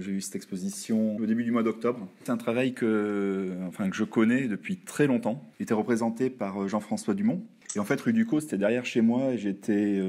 J'ai eu cette exposition au début du mois d'octobre. C'est un travail que je connais depuis très longtemps. Il était représenté par Jean-François Dumont. Et en fait, rue Ducos, c'était derrière chez moi. J'étais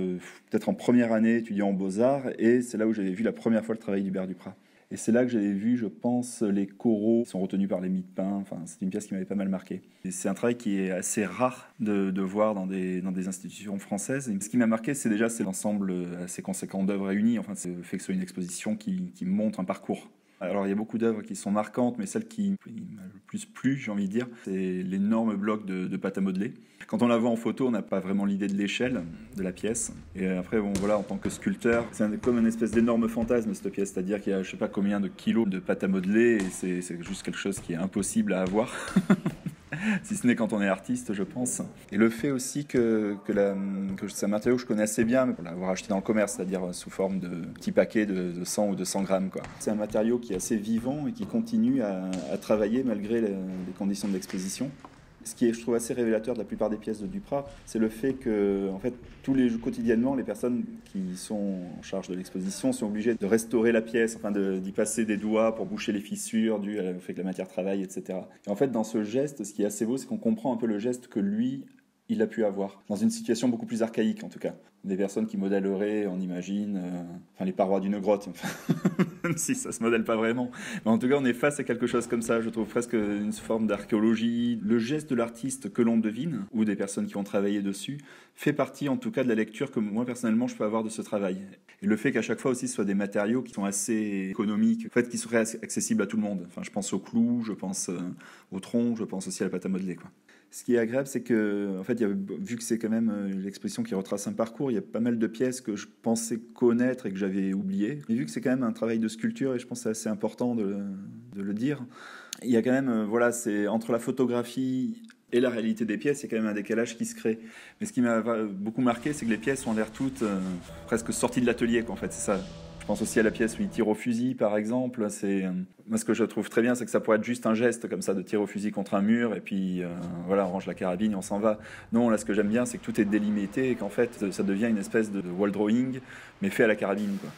peut-être en première année étudiant en Beaux-Arts. Et c'est là où j'avais vu la première fois le travail d'Hubert Duprat. Et c'est là que j'avais vu, je pense, les coraux qui sont retenus par les mie de pain. Enfin, c'est une pièce qui m'avait pas mal marqué. Et c'est un travail qui est assez rare de voir dans des institutions françaises. Et ce qui m'a marqué, c'est l'ensemble assez conséquent d'œuvres réunies. Enfin, c'est le fait que ce soit une exposition qui montre un parcours. Alors, il y a beaucoup d'œuvres qui sont marquantes, mais celle qui m'a le plus plu, j'ai envie de dire, c'est l'énorme bloc de pâte à modeler. Quand on la voit en photo, on n'a pas vraiment l'idée de l'échelle de la pièce. Et après, bon, voilà, en tant que sculpteur, c'est comme une espèce d'énorme fantasme, cette pièce. C'est-à-dire qu'il y a je sais pas combien de kilos de pâte à modeler, et c'est juste quelque chose qui est impossible à avoir. Si ce n'est quand on est artiste, je pense. Et le fait aussi que c'est un matériau que je connais assez bien, mais pour l'avoir acheté dans le commerce, c'est-à-dire sous forme de petits paquets de 100 ou 200 grammes, quoi. C'est un matériau qui est assez vivant et qui continue à travailler malgré les conditions de l'exposition. Ce qui est, je trouve, assez révélateur de la plupart des pièces de Duprat, c'est le fait que, en fait, quotidiennement, les personnes qui sont en charge de l'exposition sont obligées de restaurer la pièce, d'y passer des doigts pour boucher les fissures dues au fait que la matière travaille, etc. Et en fait, dans ce geste, ce qui est assez beau, c'est qu'on comprend un peu le geste que lui, il a pu avoir, dans une situation beaucoup plus archaïque en tout cas. Des personnes qui modèleraient, on imagine, les parois d'une grotte, même si ça se modèle pas vraiment. Mais en tout cas, on est face à quelque chose comme ça, je trouve presque une forme d'archéologie. Le geste de l'artiste que l'on devine, ou des personnes qui ont travaillé dessus, fait partie en tout cas de la lecture que moi personnellement je peux avoir de ce travail. Et le fait qu'à chaque fois aussi ce soit des matériaux qui sont assez économiques, en fait, qui seraient accessibles à tout le monde. Enfin, je pense au clou, je pense au tronc, je pense aussi à la pâte à modeler, quoi. Ce qui est agréable, c'est que, en fait, vu que c'est quand même l'exposition qui retrace un parcours, il y a pas mal de pièces que je pensais connaître et que j'avais oubliées. Mais vu que c'est quand même un travail de sculpture, et je pense que c'est assez important de le dire, il y a quand même, c'est entre la photographie et la réalité des pièces, il y a quand même un décalage qui se crée. Mais ce qui m'a beaucoup marqué, c'est que les pièces ont l'air toutes presque sorties de l'atelier, quoi, en fait, c'est ça. Je pense aussi à la pièce où il tire au fusil, par exemple. Moi, ce que je trouve très bien, c'est que ça pourrait être juste un geste comme ça de tirer au fusil contre un mur, et puis on range la carabine et on s'en va. Non, là, ce que j'aime bien, c'est que tout est délimité et qu'en fait, ça devient une espèce de wall drawing, mais fait à la carabine, quoi.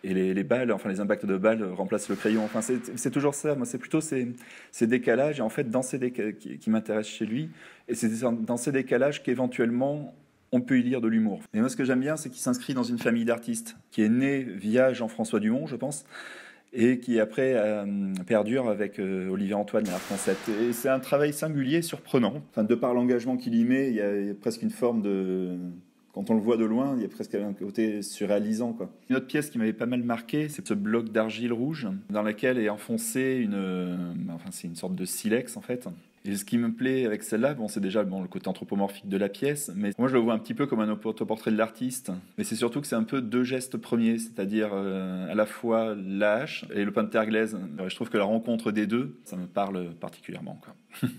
Et les balles, les impacts de balles remplacent le crayon. Enfin, c'est toujours ça. Moi, c'est plutôt ces décalages, et en fait, dans ces qui m'intéressent chez lui, et c'est dans ces décalages qu'éventuellement on peut y lire de l'humour. Et moi, ce que j'aime bien, c'est qu'il s'inscrit dans une famille d'artistes qui est née via Jean-François Dumont, je pense, et qui après perdure avec Olivier Antoine et Art Concept. Et c'est un travail singulier, surprenant. De par l'engagement qu'il y met, il y a presque une forme de... Quand on le voit de loin, il y a presque un côté surréalisant, quoi. Une autre pièce qui m'avait pas mal marqué, c'est ce bloc d'argile rouge dans laquelle est enfoncé c'est une sorte de silex, en fait. Et ce qui me plaît avec celle-là, c'est déjà le côté anthropomorphique de la pièce, mais moi je le vois un petit peu comme un autoportrait de l'artiste. Mais c'est surtout que c'est un peu deux gestes premiers, c'est-à-dire à la fois la hache et le pain de terre glaise. Je trouve que la rencontre des deux, ça me parle particulièrement, quoi.